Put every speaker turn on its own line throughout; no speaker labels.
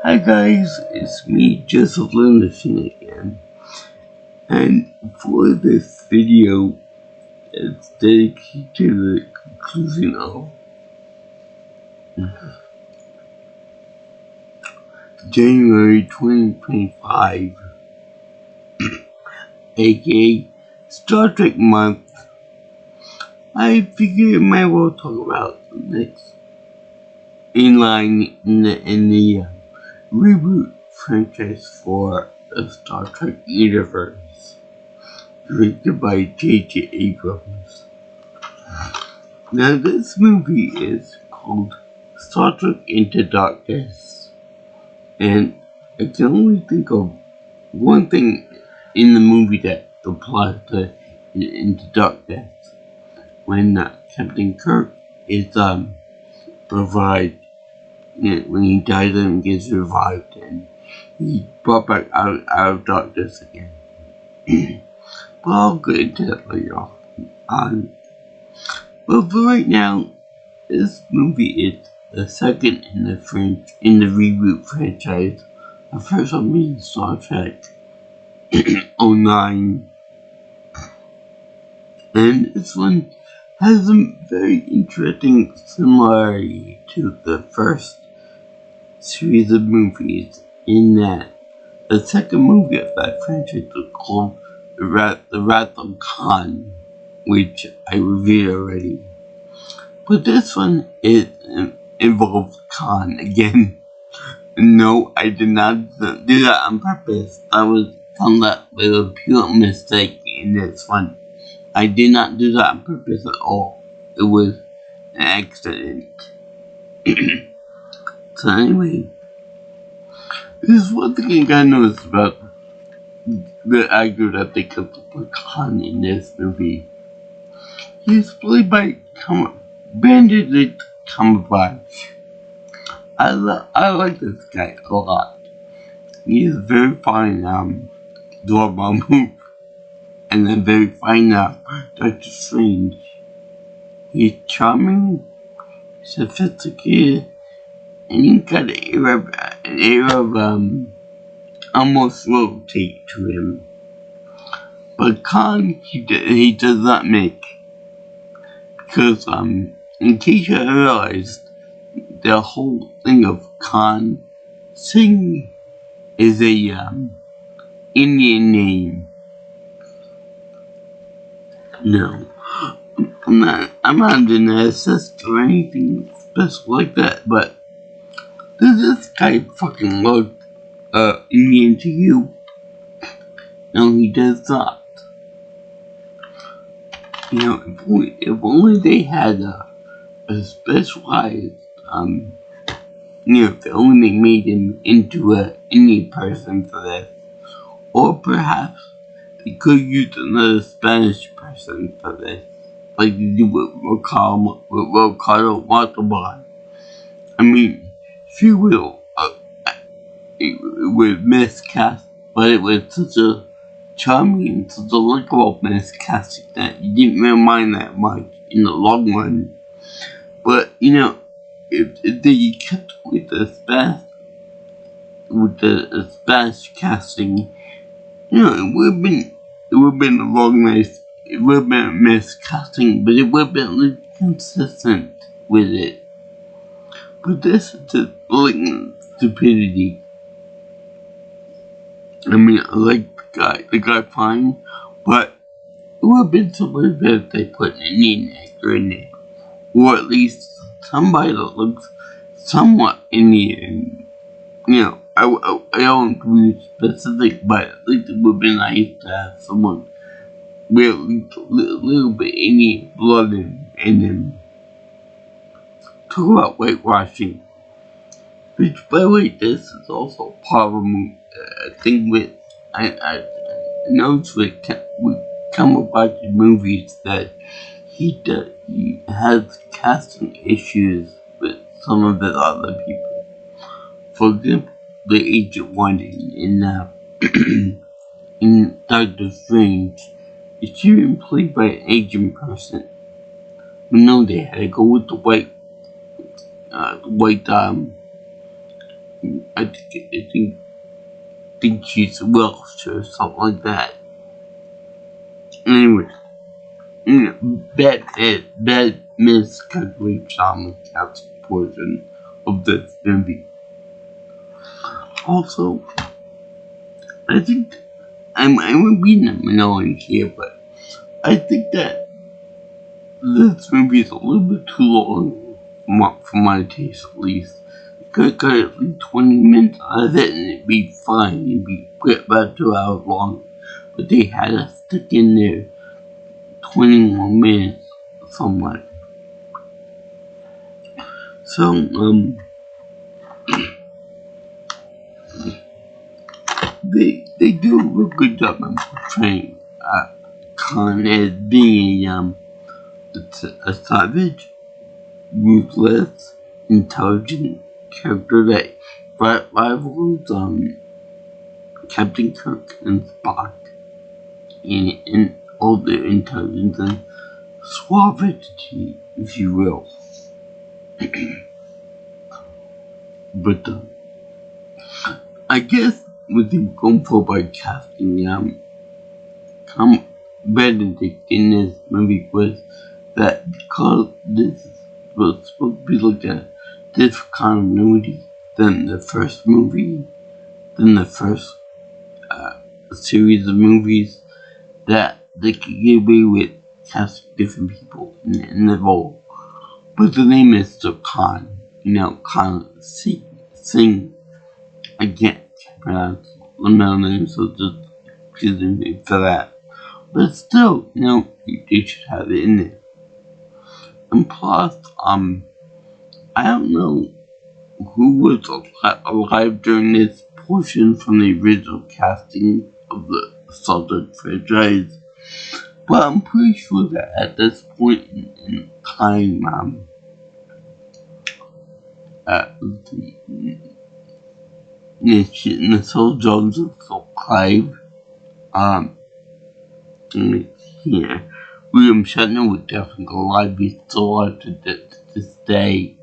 Hi guys, it's me, Joseph Lenderson again, and for this video, it's dedicated to the conclusion of January 2025, aka Star Trek month. I figured I might well talk about the next inline in the reboot franchise for the Star Trek universe, directed by J.J. Abrams. Now this movie is called Star Trek Into Darkness, and I can only think of one thing in the movie that applies to Into Darkness, when Captain Kirk is revived, when he dies and gets revived, and he's brought back out of darkness again. But I'll get into that later on. But for right now, this movie is the second in the reboot franchise. The first one being Star Trek 09. And this one has a very interesting similarity to the first series of movies, in that the second movie of that franchise was called The Wrath of Khan, which I reviewed already. But this one involves Khan again. No, I did not do that on purpose. I was found that with a pure mistake in this one. I did not do that on purpose at all. It was an accident. So anyway, this is one thing I gotta notice about the actor that they could put Khan in this movie. He's played by Benedict Cumberbatch. I like this guy a lot. He's very fine, Dormammu, and a very fine, Doctor Strange. He's charming, sophisticated, and he's got an air of, almost royalty to him. But Khan, he does not make. Because, in case you realized, the whole thing of Khan Singh is a, Indian name. No, I'm not an narcissist or anything special like that, but does this guy fucking look, Indian to you? No, he does not. If only they had a specialized, if only they made him into a Indian person for this. Or perhaps they could use another Spanish person for this, like they did with Ricardo Montalban. I mean, she will, it was miscast, but it was such a charming and such a likable miscasting that you didn't really mind that much in the long run. But if they kept with the Spanish casting, it would have been a long race. It would have been a miscasting, but it would have been consistent with it. But this is just blatant stupidity. I mean, I like the guy fine, but it would have been so much better if they put an Indian actor in there. Or at least somebody that looks somewhat Indian. I don't be specific, but at least it would have been nice to have someone with at least a little bit Indian blood in them. Talk about whitewashing. Which, by the way, this is also part of a thing with, I noticed with Cumberbatch movies that he has casting issues with some of the other people. For example, the Agent One in Doctor Strange, it's even played by an Asian person. No, they had to go with the white think she's Welsh or something like that. Anyway, that miscalculates on the cast portion of this movie. Also, I think I might be in the minority here, but I think that this movie is a little bit too long for my taste, at least. Could at least 20 minutes out of it and it'd be fine. It'd be about 2 hours long. But they had to stick in there 20 more minutes somewhat. So, they do a real good job of portraying Khan as being a savage, ruthless, intelligent character that rivals Captain Kirk and Spock in all their intelligence and suavity, if you will. But I guess what they were going for by casting Tom Benedict in this movie was that because this was supposed to be like a different continuity than the first movie, than the first series of movies, that they could get away with casting different people in the role. But the name is still Khan, Khan Singh. I can't pronounce the middle name, so just excuse me for that. But still, they should have it in there. And plus, I don't know who was alive during this portion from the original casting of the Star Trek franchise, but I'm pretty sure that at this point in time, Nicole Jones and Phil Clive, here, William Shatner would definitely alive, be still alive to this day.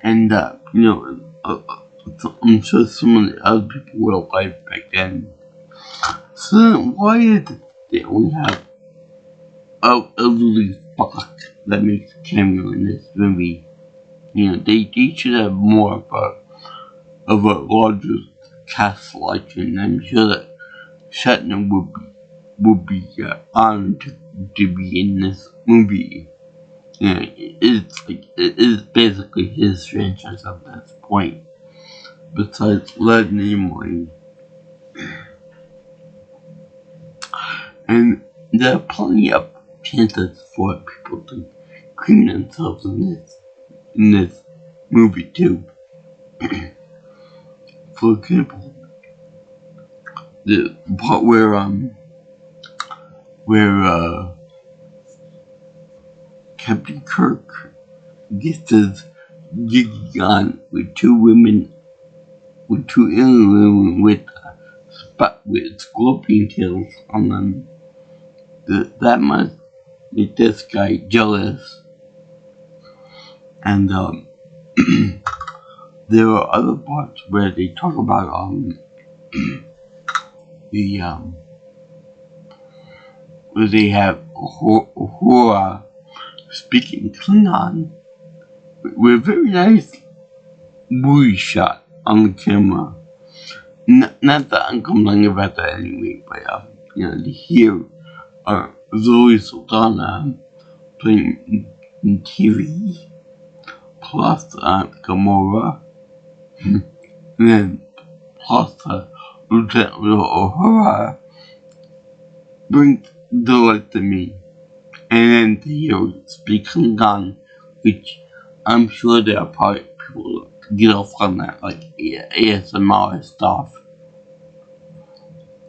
And, I'm sure some of the other people were alive back then. So why is it they only have elderly Spock that makes a cameo in this movie? They should have more of a larger cast selection. I'm sure that Shatner would be honored to be in this movie. It is basically his franchise at this point. Besides Leonard Nimoy. And there are plenty of chances for people to cream themselves in this movie too. For example, the part where Captain Kirk gets his jiggy on with two alien women with scorpion tails on them. That must make this guy jealous. And there are other parts where they talk about where they have Uhura speaking Klingon with a very nice movie shot on the camera. Not that I'm complaining about that anyway, but to hear Zoe Saldana playing in TV, plus Gamora, and then plus Lieutenant Uhura brings delight to me. And then to hear speak Klingon, which I'm sure there are probably people that get off on that, like ASMR stuff.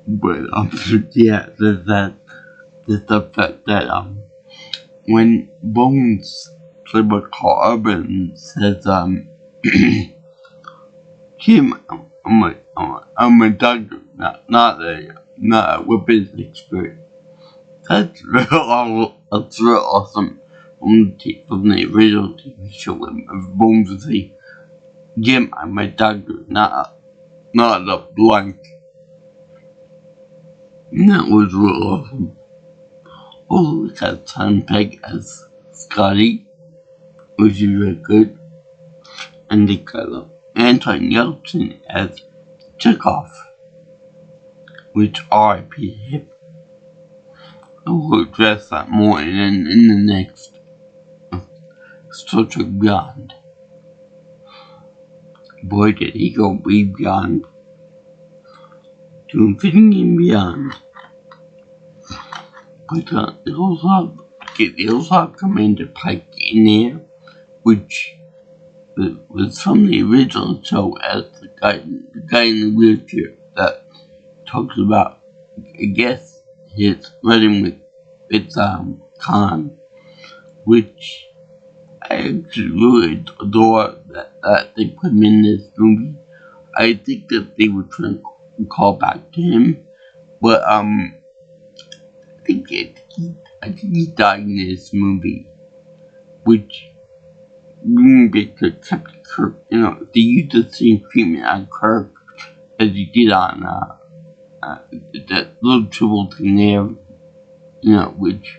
But yeah, there's the fact that when Bones, played by Carl Urban, says Kim, I'm a doctor, not a weapons expert. That's real awesome from the original TV show when Bones would say, Jim, I'm a doctor, not a blank. And that was real awesome. Also, we got Simon Pegg as Scotty, which is really good. And they got Anton Yelchin as Chekhov, which R.I.P. hip. We'll address that more in the next Star Trek Beyond. Boy, did he go way beyond to infinity and beyond. But they also have Commander Pike in there, which was from the original show as the guy in the wheelchair that talks about, I guess, his wedding with Khan, which I actually really adore that they put him in this movie. I think that they were trying to call back to him, but I think he died in this movie, which maybe kept Kirk. They used the same treatment on Kirk as he did on that little triple thing there, which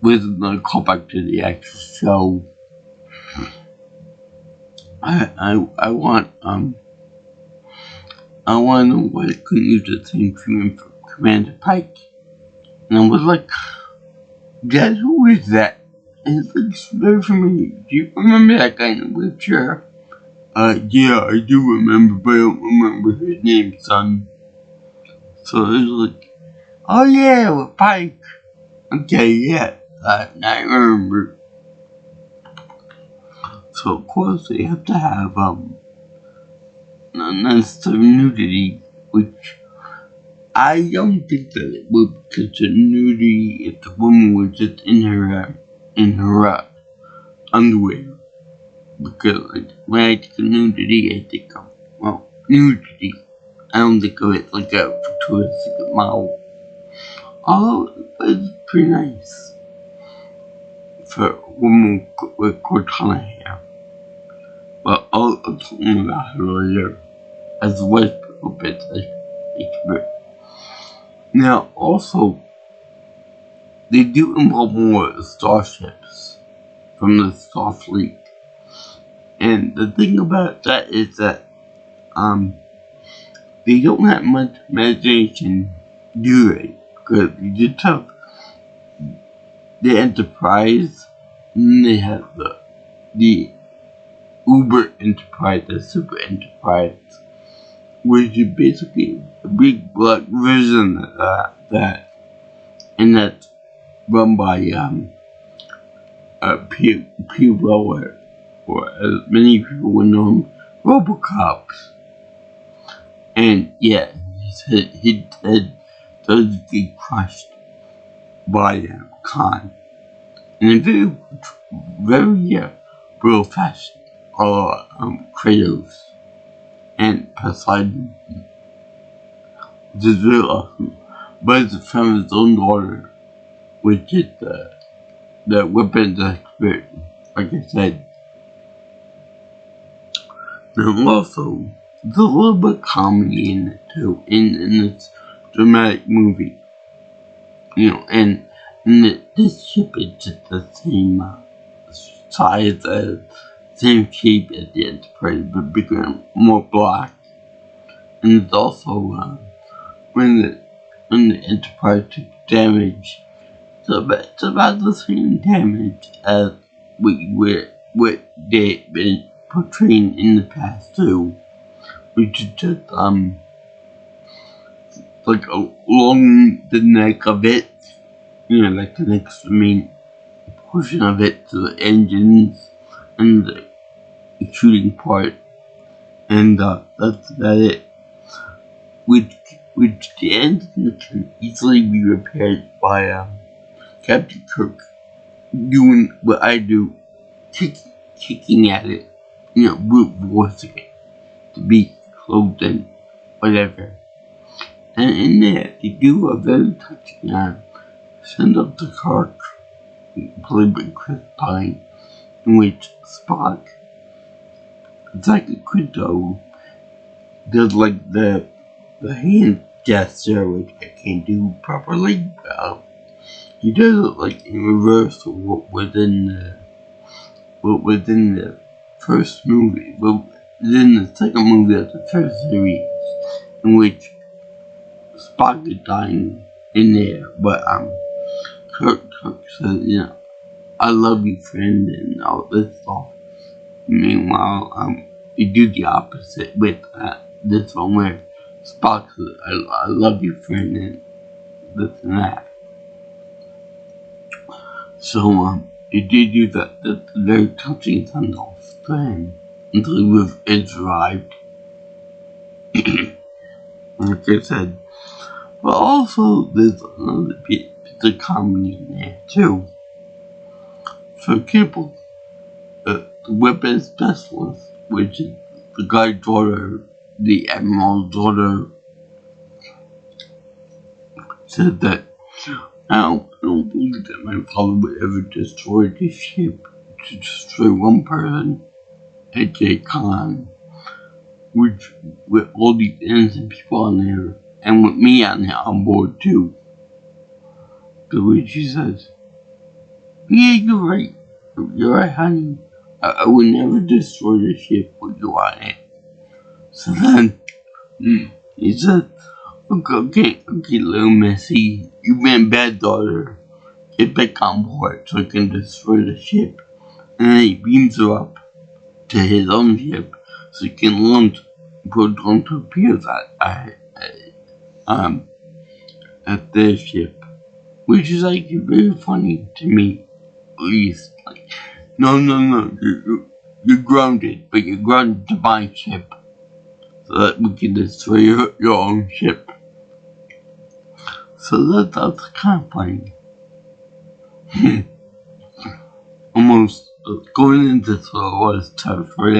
wasn't a callback to the actual show. I want to know why they couldn't use the same treatment for Commander Pike. And I was like, Dad, who is that? And it looks very familiar. Do you remember that guy in the wheelchair? Yeah, I do remember, but I don't remember his name, son. So it was like, oh yeah, with Pike. Okay, yeah, I remember. So of course they have to have unnecessary nudity, which I don't think that it would be considered nudity if the woman was just in her underwear. Because when I think of nudity, I think of nudity. I don't think of it like a futuristic model. Although it's pretty nice for a woman with Cortana hair. But I'll talk more about her later, as well as a bit expert. Now, also, they do involve more starships from the Starfleet. And the thing about that is that they don't have much imagination, do they? Because you just have the Enterprise, and they have the Uber Enterprise, the Super Enterprise, which is basically a big black version of that, and that's run by P. Weller, or as many people would know him, Robocops. And yeah, his head does get crushed by Khan in a very real fashion. Kratos and Poseidon, which is real awesome. But it's from his own daughter, which is the weapons expert, like I said. And also, there's a little bit of comedy in it too, in this dramatic movie. And this ship is just the same size as, same shape as the Enterprise, but bigger and more black. And it's also when the Enterprise took damage, it's about the same damage as what they've been portraying in the past too, which is just like along the neck of it, like the next main portion of it to the engines and the shooting part, and that's about it. Which the engine can easily be repaired by Captain Kirk doing what I do, kicking at it, brute forcing it to be closed and whatever. And in there, they do a very touching send up to Kirk, played by Chris Pine, in which Spock it's like a crypto does like the hand gesture, which I can't do properly. He does it like in reverse of what was in the first movie, but within the second movie of the first series, in which Spock is dying in there, but Kirk says, I love you, friend, and all this stuff. Meanwhile, you do the opposite with this one where Spock says, I love you, friend, and this and that. So, he did do that. That's a very touching send-off to him until he arrived. Like I said. But also, there's another bit of comedy in there, too. For example, the weapons specialist, which is the guy's daughter, the admiral's daughter, said that I don't believe that my father would ever destroy this ship to destroy one person, A.J. Khan, which with all these innocent people on there, and with me on board too. The way she says, yeah, you're right. You're right, honey. I would never destroy the ship with you on it. So then, he said, okay, little Missy, you've been a bad daughter. Get back on board so I can destroy the ship. And then he beams her up to his own ship so he can put on torpedoes at their ship. Which is like very funny to me, at least. Like, no, you're grounded, but you're grounded to my ship so that we can destroy your own ship. So that's kind of funny. Almost going into Star Wars territory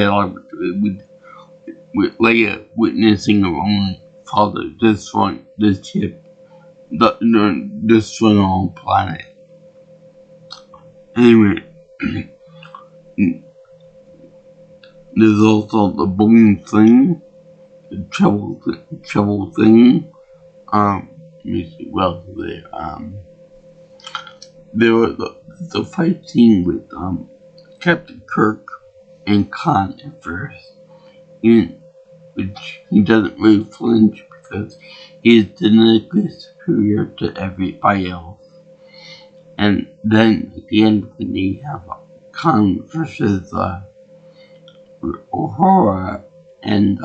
with Leia witnessing her own father destroying this ship, destroying our own planet. Anyway, there's also the boom thing, the travel thing. There were the fight scene with Captain Kirk and Khan at first, in which he doesn't really flinch because he is genetically superior to everybody else. And then at the end, when they have Khan versus Uhura and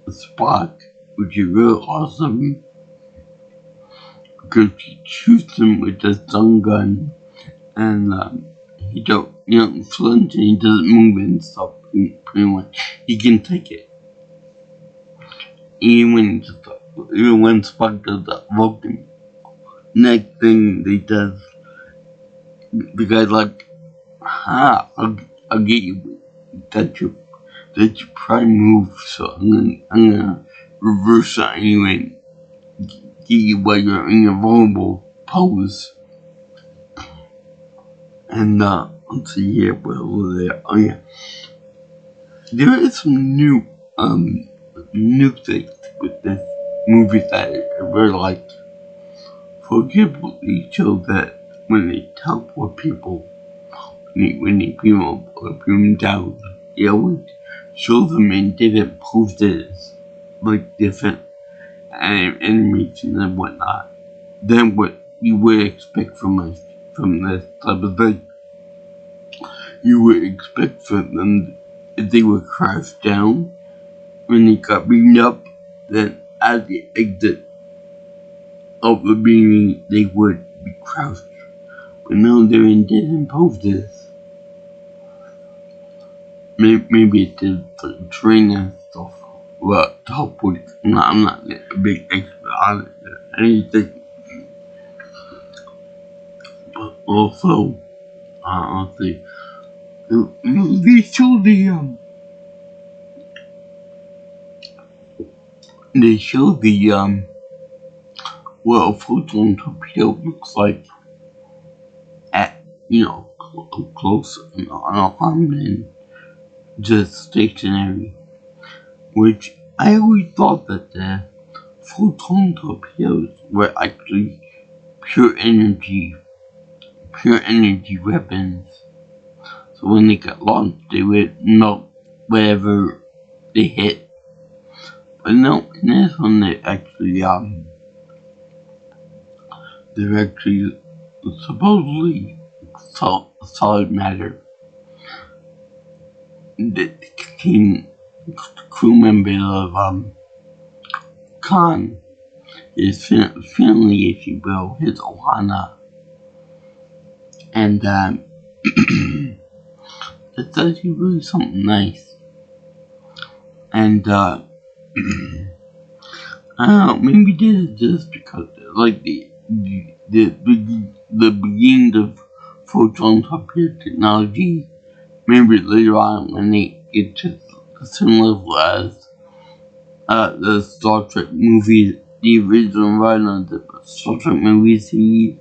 Spock, which is really awesome because he shoots him with the stun gun, and he don't flinch and he doesn't move and stuff. Pretty much, he can take it. Even when Spock does that Vulcan neck thing, they does. The guy's like, I'll get you. That's your prime move. So I'm gonna reverse that anyway. Get you while you're in your vulnerable pose. And let's see here, what was there? Oh yeah, there is some new things with this movie that I really like. For example, they show that when they teleport people, when they beam them down, they always show them in different poses, like different animations and whatnot, than what you would expect from this type of thing. You would expect for them, if they were crouched down when they got beamed up, then at the exit of the beaming, they would be crouched. But now they're in different poses. Maybe it's the training and stuff. Well, teleport. I'm not a big expert on it or anything. But also, let's see. They show what a photon torpedo looks like at, close on a Harmon just stationary, which I always thought that the photon torpedoes were actually pure energy weapons. So when they got launched, they would melt whatever they hit. But no, in this one, they're actually supposedly solid matter that contain crew members of Khan, his family, if you will, his Ohana, and it's actually really something nice. And I don't know, maybe this is just because like the beginning of photon torpedo technology. Maybe later on when they get to the same level as the Star Trek movie, the original run of the Star Trek movie series,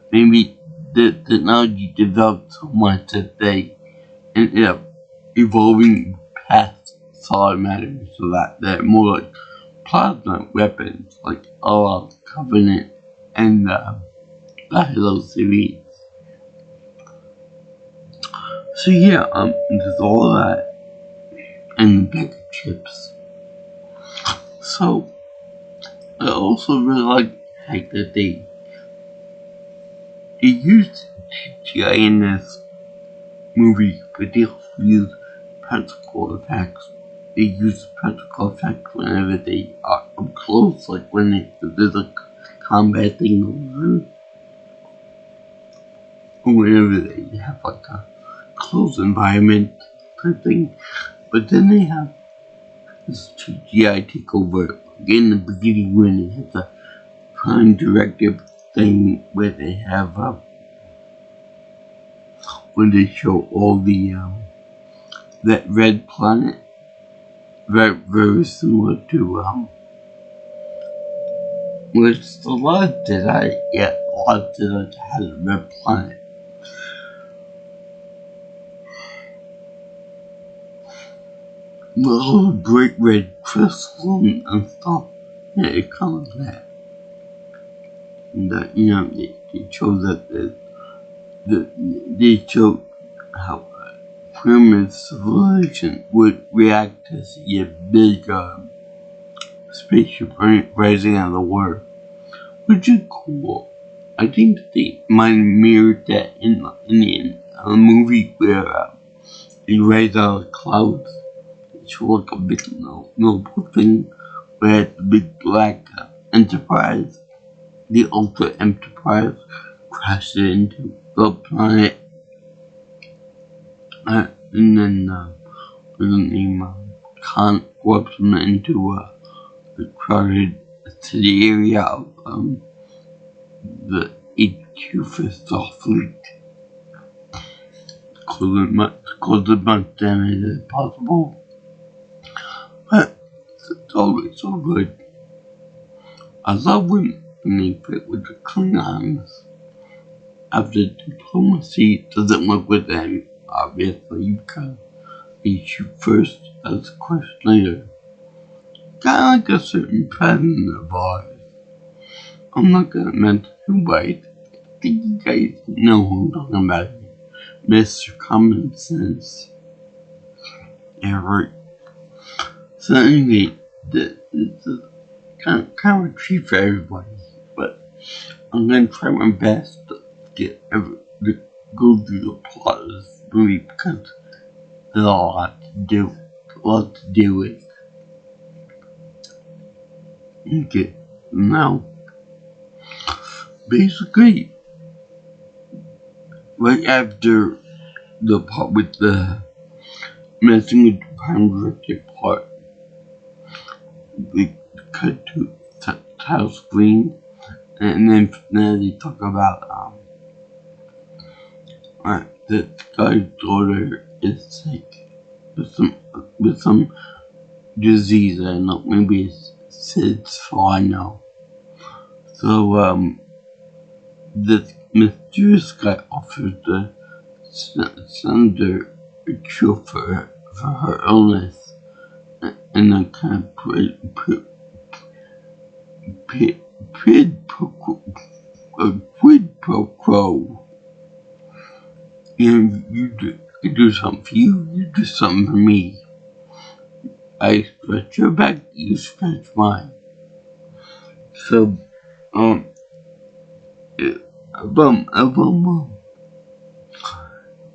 maybe the technology developed so much that they ended up evolving past solid matter, so that they're more like plasma weapons, like Covenant and the Halo series. So yeah, there's all that and the bag of chips. So I also really like the fact that they used CGI in this movie, but they also used practical effects. They use practical effects whenever they are up close, like when there's a combat thing going on, or whenever they have like a close environment type thing. But then they have this CGI takeover in the beginning when they have the Prime Directive thing where they have when they show all the that red planet, very similar to which the last Jedi, last Jedi has a red planet. With all the bright red crystals and stuff. Yeah, it comes like that. And they show that they show how primitive civilization would react to see a big spaceship rising out of the water, which is cool. I think that they might have mirrored that in the movie where they rise out of the clouds. It should look a big noble thing where the big black Enterprise, the Ultra Enterprise, crashed into the planet. And then the name Khan warps them into the crowded city area of the HQ for Starfleet. Cause as much damage as possible. But it's always so good. I love when they fit with the Klingons. After diplomacy doesn't work with them, obviously, because they shoot first as a question later. Kinda like a certain pattern of ours. I'm not gonna mention who, but I think you guys know who I'm talking about. Mr. Common Sense. Yeah, right. So anyway, this is kind of a treat for everybody, but I'm gonna try my best to go through the plot of this movie because there's a lot to do with. Okay, now, basically, right after the part with the messing with the Prime Directive part, we cut to title screen, and then they talk about the guy's daughter is sick with some disease. I don't know, maybe it's SIDS for all I know. So this mysterious guy offers to send her a cure for her illness, and a kind of quid pro quo. I do something for you, you do something for me. I scratch your back, you scratch mine. So,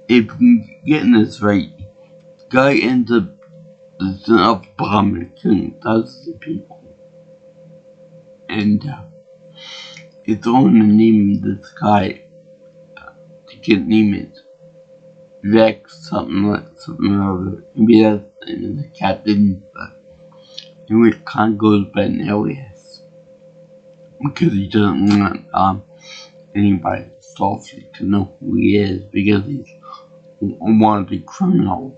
if I'm getting this right, the guy ends up setting up a bomb and killing thousands of people. And it's on the name of this guy. To get name it Vex something or other. Maybe that's the captain, but anyway, it kind of goes by an alias because he doesn't want anybody salty to know who he is because he's a wanted criminal.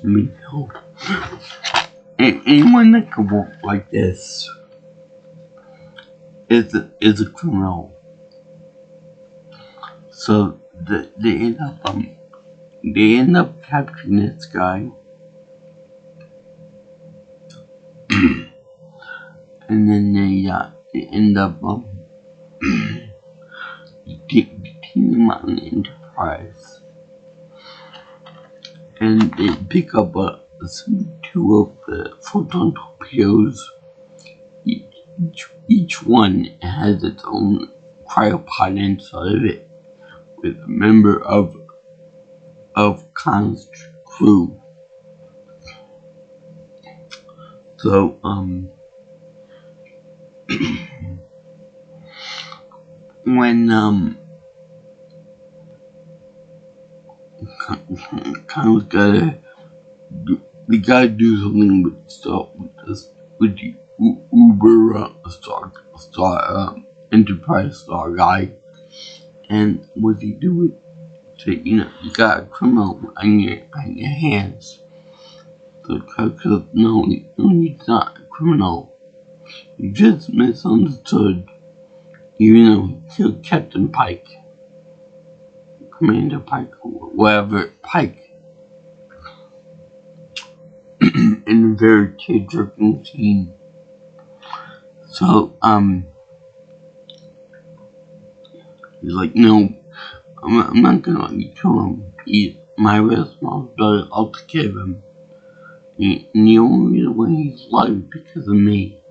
I mean, anyone that can work like this is a criminal. So they end up capturing this guy, and then they end up taking him on the Enterprise, and they pick up two of the photon torpedoes. Each one has its own cryopod inside of it, with a member of Khan's crew. So, when Khan's we gotta do something with stuff with the Uber Star Enterprise Star guy, and what he do it? So, you got a criminal on your hands. So, because no, he's not a criminal. He just misunderstood, even though he killed Captain Pike, Commander Pike, or whatever, Pike, in a very tear-jerking scene. So, he's like, no, I'm not gonna let you kill him. He's my responsibility. I'll take care of him. And the only reason why he's alive because of me.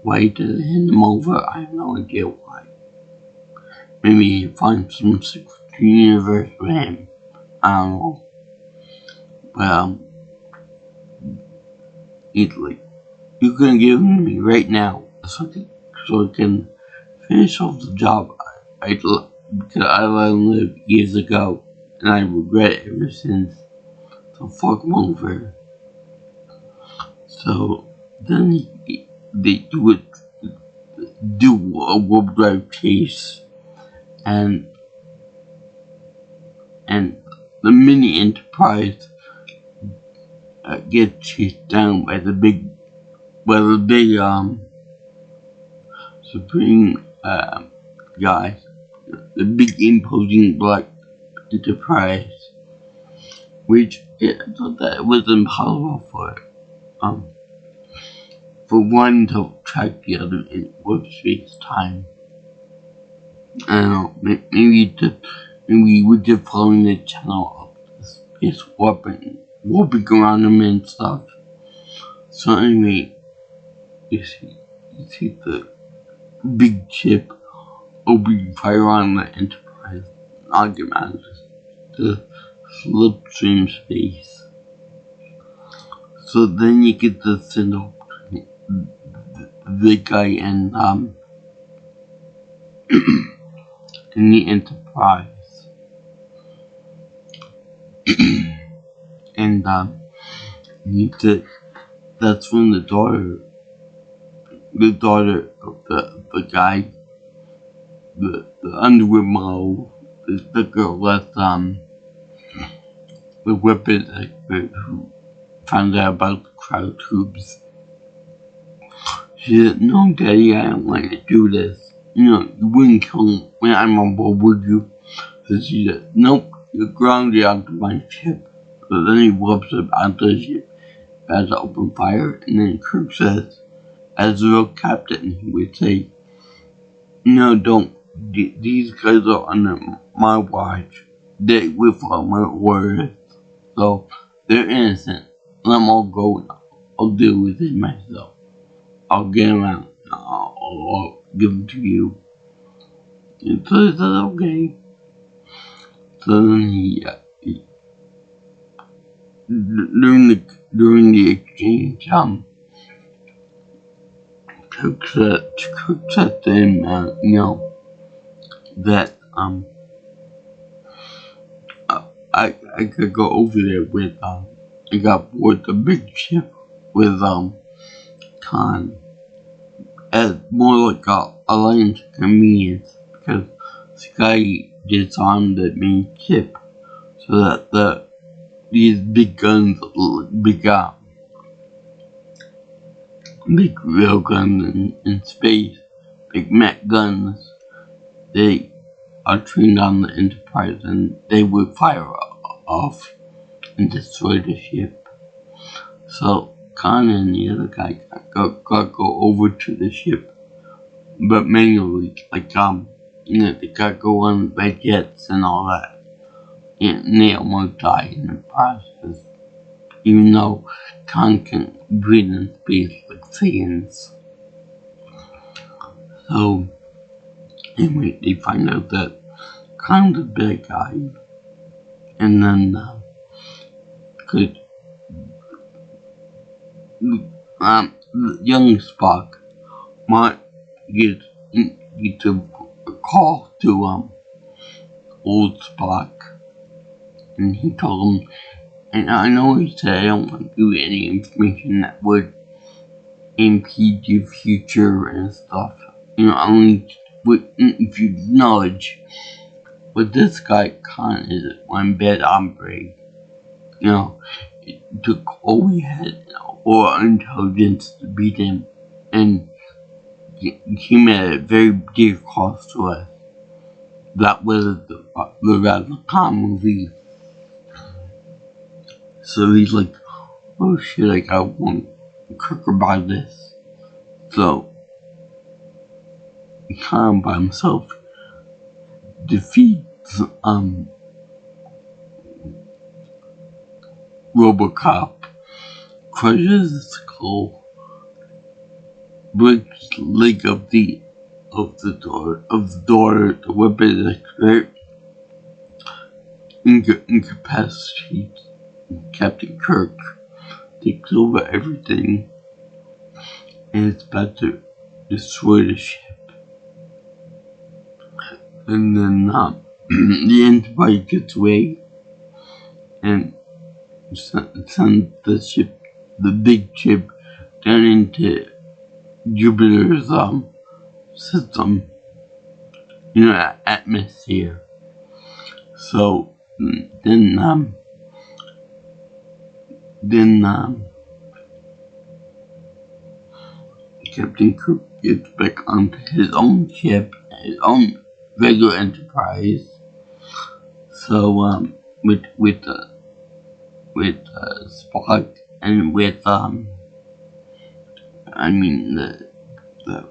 Why he didn't hand him over, I have no idea why. Maybe he find some secret universe for him. I don't know. But he's like, you're gonna give him to me right now, so I can finish off the job because I let him live years ago, and I regret it ever since. So fuck him over. So then they do a warp drive chase, and the mini Enterprise gets chased down by the big Supreme guy, the big imposing black Enterprise, which I thought that it was impossible for one to track the other in warp space time. I don't know, maybe we're just following the channel of the space warping around them and stuff. So anyway, you see the big ship opening fire on the Enterprise, knocking out the slipstream space. So then you get the signal between the guy and in the Enterprise, and that's when the daughter of the guy, the underwear model, the girl that's the weapons expert who found out about the cryo tubes. She said, no, Daddy, I don't want to do this. You wouldn't kill me when I'm on board, would you? So she said, nope, you're grounded onto my ship. So then he whoops up onto the ship, has to open fire, and then Kirk says, as the real captain, he would say, no, don't. These guys are under my watch. They will follow my orders. So, they're innocent. Let them all go now. I'll deal with it myself. I'll get them out. I'll give them to you. And so he says, okay. So then during the exchange, Cook said to him, that, I could go over there with, I got aboard the big ship with, Khan as more like a land convenience because Sky disarmed the main ship so that these big guns, big real guns in space, big mech guns, they are trained on the Enterprise and they would fire off and destroy the ship. So Khan and the other guy got go over to the ship, but manually, they got go on the jets and all that, and they almost die in the process, even though Khan can breathe in space like Saiyans. So, anyway, they find out that Khan's a bad guy, and then, young Spock might get a call to, old Spock, and he told him, and I know he said, I don't want to give you any information that would impede your future and stuff. Only if you acknowledge. But this guy, Khan, is one bad hombre. It took all we had, all our intelligence to beat him, and he made a very dear cost to us. That was the Wrath Khan movie. So he's like, oh shit, I gotta warn Kirk about this. So, Khan by himself defeats, RoboCop, crushes his skull, breaks the leg of the door, the weapon expert, incapacitates Captain Kirk, takes over everything, and it's about to destroy the ship. And then the Enterprise gets away and sends the ship, the big ship, down into Jupiter's system, atmosphere. So then Captain Kirk gets back onto his own ship, his own regular Enterprise. So with Spock and with the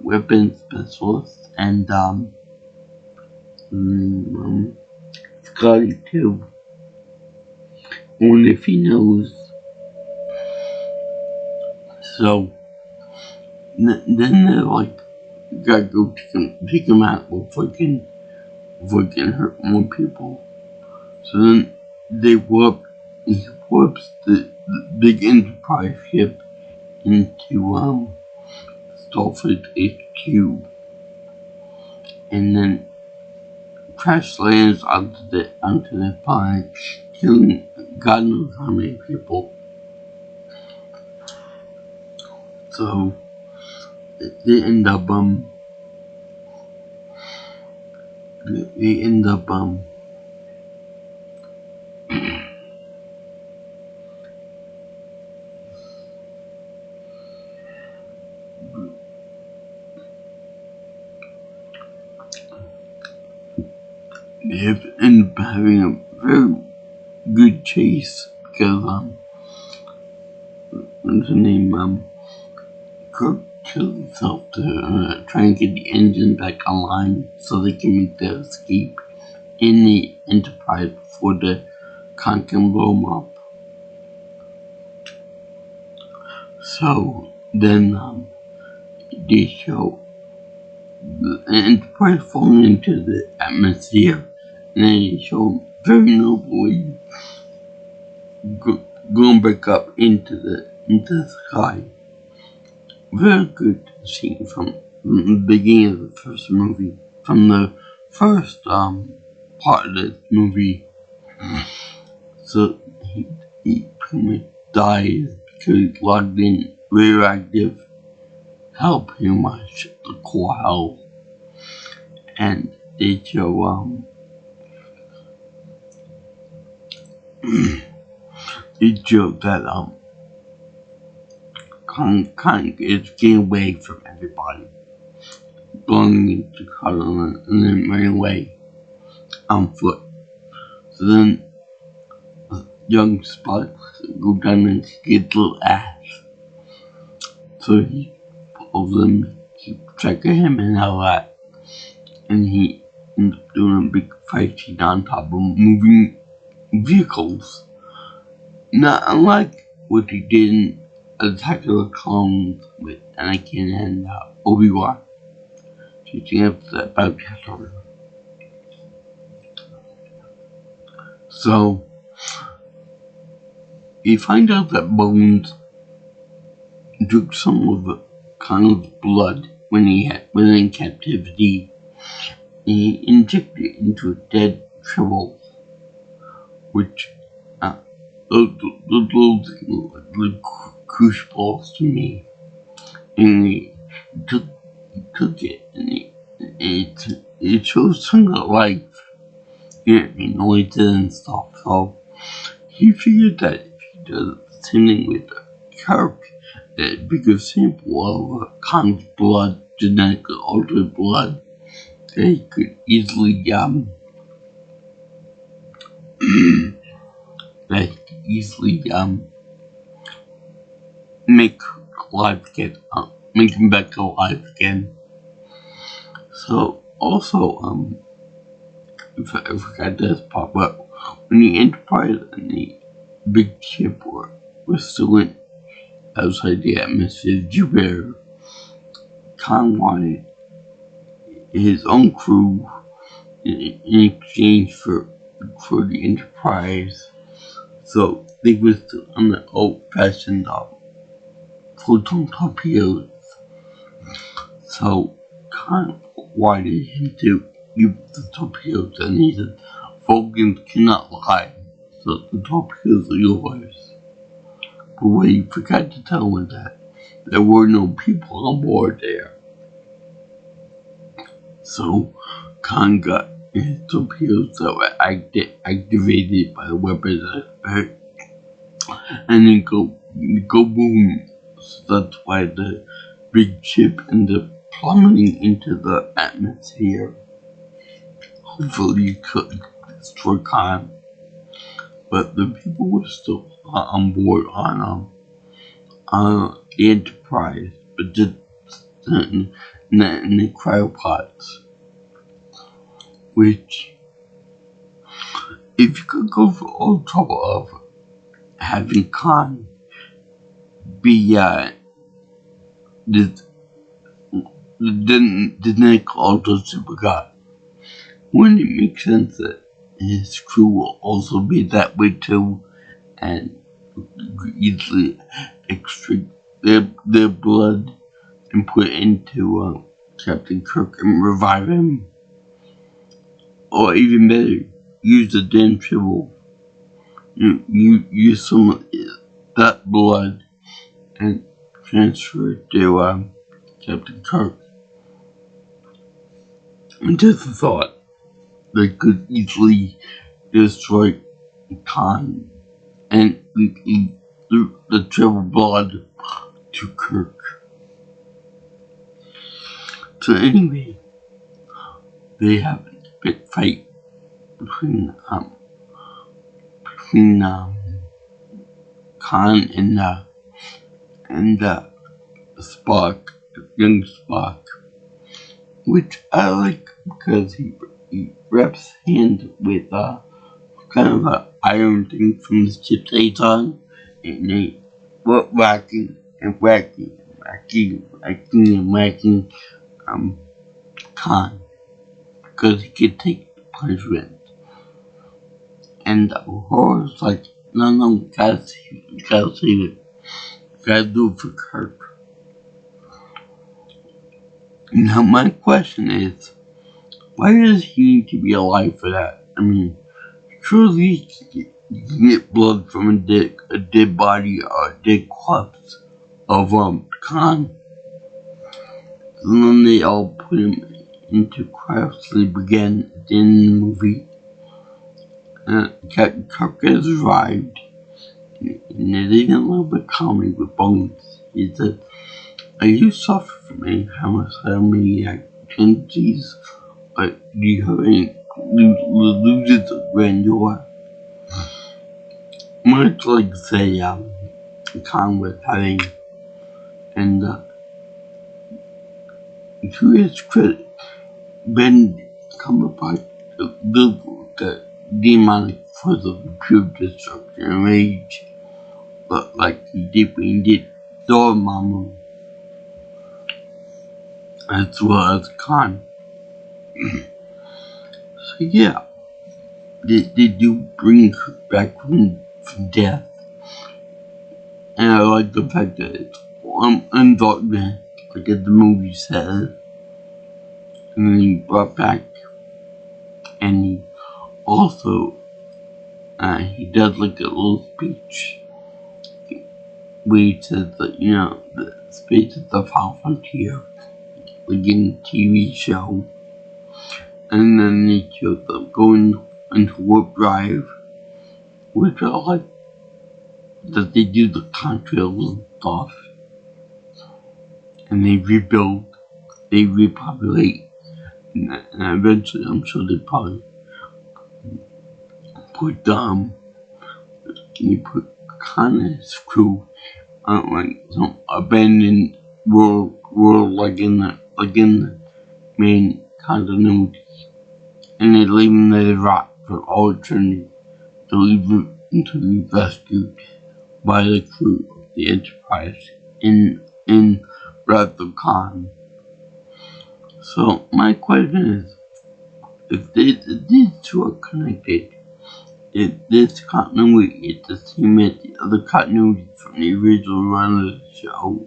weapons specialist and Scotty too. Only if he knows. So then they're like, gotta go take him out before he can hurt more people. So then he warps the big Enterprise ship into Starfleet HQ, and then crash lands onto the planet, killing God knows how many people. So they end up having a very good chase because what's the name? Kirk kills himself to try and get the engine back online so they can make the escape in the Enterprise before the Khan can blow them up. So then they show the Enterprise falling into the atmosphere, and then they show very nobly going back up into the sky. Very good scene from the beginning of the first movie, from the first part of this movie. So he pretty much dies because he's logged in radioactive hell, pretty much the core hell. And they show they show that Khan is getting away from everybody, going into Colin and then running away on foot. So then young Spock goes down and gets a little ass. So he follows them, keeps track of him and all that. And he ends up doing a big fight scene on top of moving vehicles. Not unlike what he did in Attack of the Clones with Anakin and Obi-Wan. Teaching up about Kessler. So you find out that Bones took some of the Khan's blood when he was in captivity. He injected it into a dead Tribble, which those little like cruise balls to me. And he took it and it shows some of life. Noises and stuff. So he figured that if he does the same thing with Kirk, that a bigger sample of Khan's blood, genetically altered blood, that he could easily make alive again, make him back alive again. So also I forgot this part, but when the Enterprise and the big ship were still outside the atmosphere of Jupiter, Khan wanted his own crew in exchange for the Enterprise. So they were still on the old-fashioned photon torpedoes. So Khan wanted him to use the torpedoes, and he said, Vulcans cannot lie, so the torpedoes are yours. But what he forgot to tell him was that there were no people on board there. So Khan got his torpedoes that were activated by the weapons expert, and then go boom. So that's why the big ship ended up plummeting into the atmosphere. Hopefully you could destroy Khan. But the people were still on board on the Enterprise, but just in the cryopods. Which, if you could go for all the trouble of having Khan be the genetic altered super god, wouldn't it make sense that his crew will also be that way too, and easily extract their blood and put it into Captain Kirk and revive him? Or even better, use the damn Tribble. Use some of that blood and transfer it to Captain Kirk. And just a thought, they could easily destroy Khan and the Tribble blood to Kirk. So anyway, they have a big fight between between Khan and Spock, young Spock, which I like because he wraps hand with kind of an iron thing from the ship that he's on, and they were whacking and whacking and whacking Khan because he could take the punishment. And Uhura's like, no, we gotta save it. Gotta do it for Kirk. Now my question is, why does he need to be alive for that? I mean, surely you can get blood from a dead body or a dead corpse of Khan. And then they all put him into cryo sleep again at the end of the movie. Captain Kirk has arrived, and they did a little bit of comedy with Bones. He said, you suffer from any homomaniac tendencies, but do you have any illusions of grandeur? Much like, say, Khan was having, and to his credit, Ben Cumberbatch the demonic force of pure destruction and rage, but like he did when he did Dormammu, as well as Khan. So yeah, they do bring Kirk back from death, and I like the fact that it's undocumented, like as the movie says, and then he brought back, and he also he does like a little speech where he says that, the space is the final frontier, like in the TV show. And then they show them going into warp drive, which I like that they do the contrails and stuff. And they rebuild, they repopulate, and eventually I'm sure they probably put Khan and his crew on like some abandoned world like in the main continuity, and they leave him there to rot for all eternity to be rescued by the crew of the Enterprise in Wrath of Khan. So my question is, if these two are connected, if this continuity is the same as the other continuity from the original run of the show,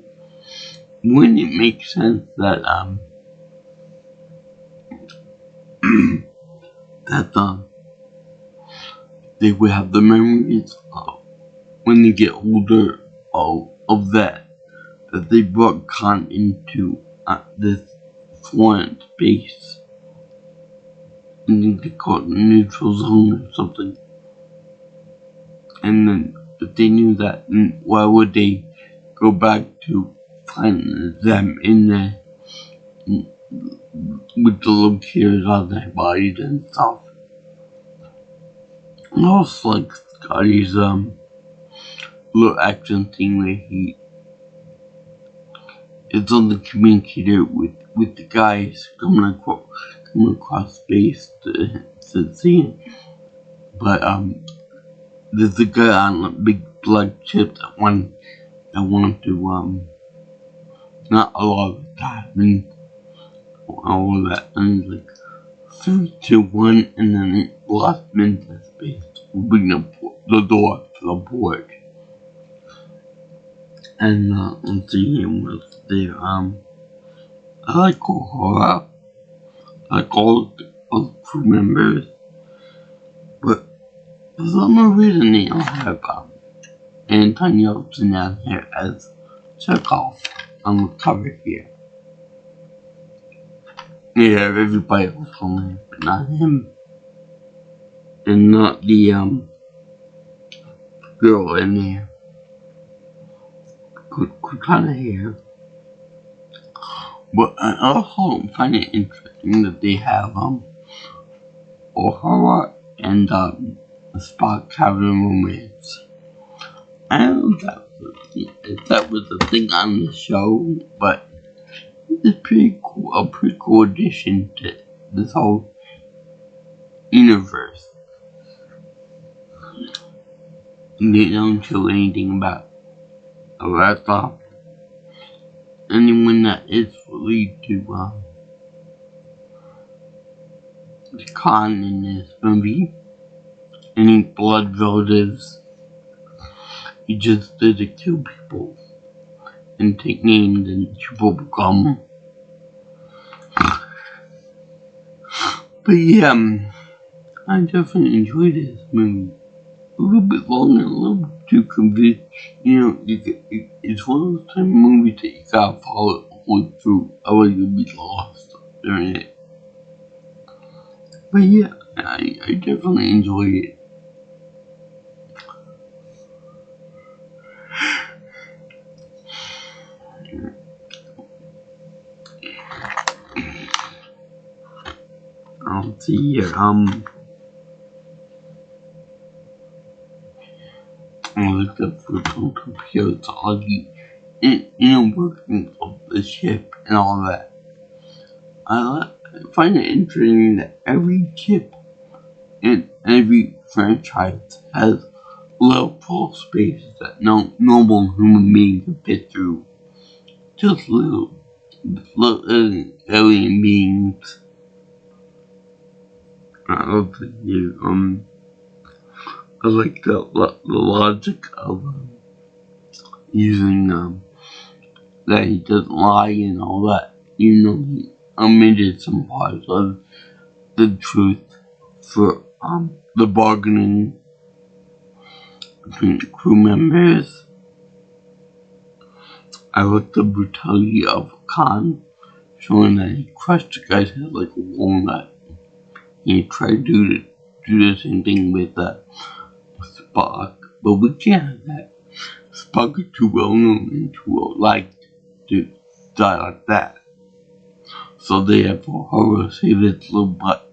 wouldn't it make sense that they would have the memories of when they get older of that they brought Khan into this foreign space, and then they call it the neutral zone or something. And then if they knew that, then why would they go back to find them in there with the locators on their bodies and stuff? I also like Scotty's little action thing where he is on the communicator with the guys coming across space to see him. But there's a guy on a big blood ship that want to not allow the time and all of that, and it's like 3, 2, 1, and then it lost him into space, opening the door to the port. And let's see him was there. I like Uhura. I like all the crew members, but for some reason they don't have Anton Yelchin down here as Chekhov on the cover here. They have everybody else on there, but not him. And not the girl in there. Good kind of hair. But I also find it interesting that they have Uhura and Spock having a romance. I don't know if that was a thing on the show, but it's pretty cool, a pretty cool addition to this whole universe. And they don't show anything about Aratha. Anyone that is related to Khan in this movie, any blood relatives, he just did to kill people and take names and chew gum. But yeah, I definitely enjoyed this movie. A little bit long and a little bit too confused. You know, it's one of those type of movies that you gotta follow it all through, otherwise you'll be lost during it. But yeah, I definitely enjoyed it. Let's see here, I looked up for some computerology and working of the ship and all that. I find it interesting that every ship in every franchise has little crawl spaces that no normal human being can fit through. Just little alien beings. I love the I like the logic of using that he doesn't lie and all that. Even though he omitted some parts of the truth for the bargaining between crew members. I like the brutality of Khan, showing that he crushed the guy's head like a walnut. He tried to do the same thing with Spock, but we can't have that. Spock is too well known and too well liked to die like that. So therefore, horror save its little butt,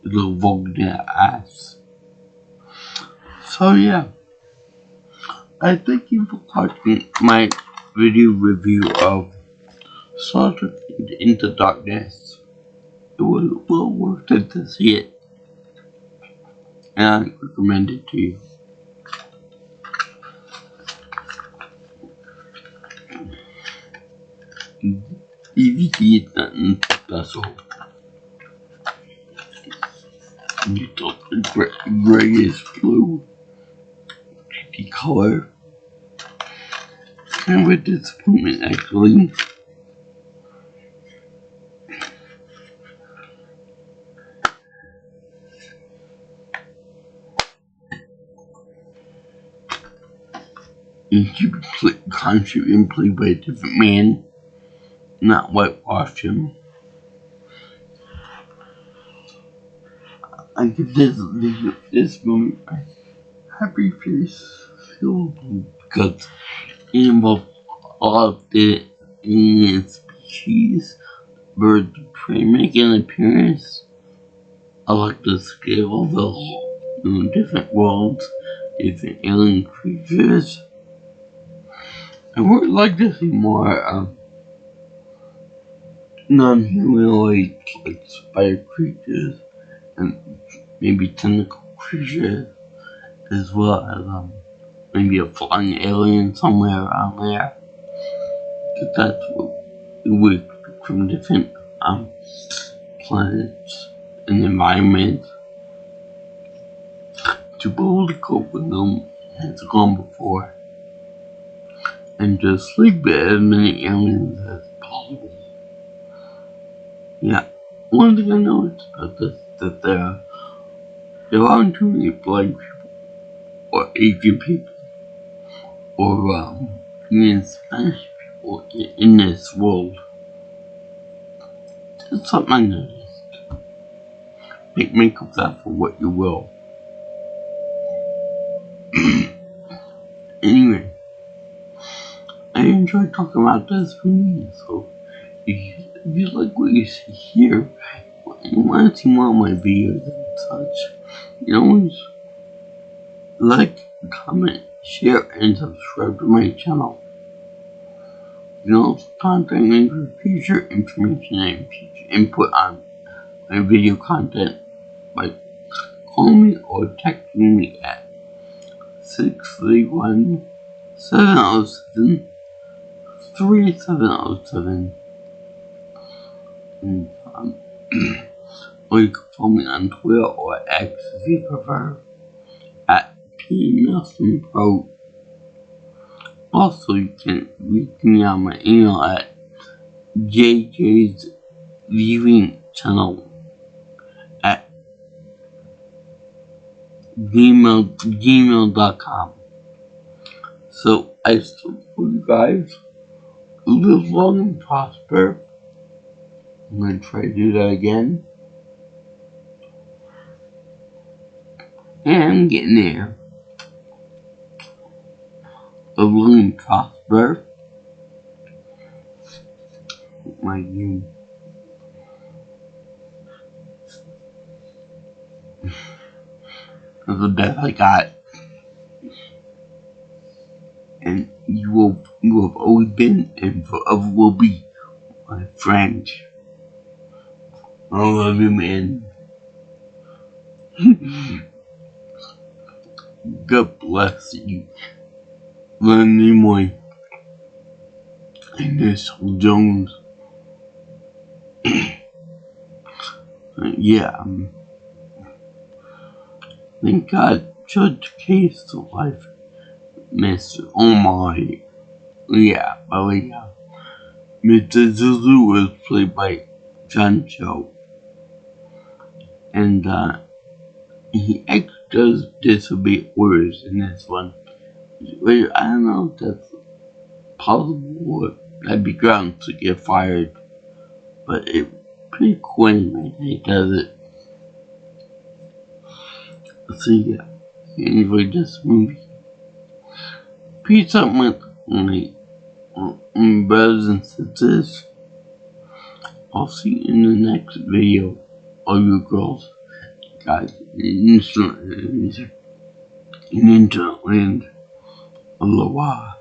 little vulgar ass. So yeah, I thank you for watching my video review of Star Trek Into Darkness. It was well worth it to see it, and I recommend it to you. DVD is nothing special. You thought the grayish blue TV color. Kind of a disappointment, actually. And she constantly been played by a different man, not whitewash him. I give this movie a happy face because it involves all of the alien species, birds of prey making an appearance. I like the scale of the different worlds, different alien creatures. I would like to see more non-humanoid like spider creatures and maybe tentacle creatures, as well as maybe a flying alien somewhere around there. Because that's what we expect from different planets and environments to be able to cope with them as gone before, and just sleep with as many aliens as possible. Yeah, one thing I noticed about this that there aren't too many black people or Asian people or even Spanish people in this world. That's something I noticed. Make of that for what you will. Anyway, I enjoyed talking about this movie, so if you like what you see here, you want to see more of my videos and such, you know, Like, comment, share, and subscribe to my channel. You can also contact me for future information and future input on my video content by calling me or texting me at 631-707-3707. And, or you can follow me on Twitter or X if you prefer, at PNelsonPro. Also, you can reach me on my email at JJ's Viewing Channel at gmail.com. So, I still hope you guys live long and prosper. I'm going to try to do that again. And I'm getting there. Live long and prosper. My new. That's the best I got. And you have always been and forever will be my friend. I love you, man. God bless you. Learn Nimoy and this Jones. Yeah, thank God Judge Case Life, Mr. Omari. Yeah, but yeah. Mr. Zulu was played by John Cho. And he actually does disobey orders in this one. Wait, I don't know if that's possible. That'd be grounds to get fired. But it's pretty cool when he does it. So yeah, enjoy this movie. Peace out, my brothers and sisters. I'll see you in the next video. All you girls, guys, in internet land. Aloha.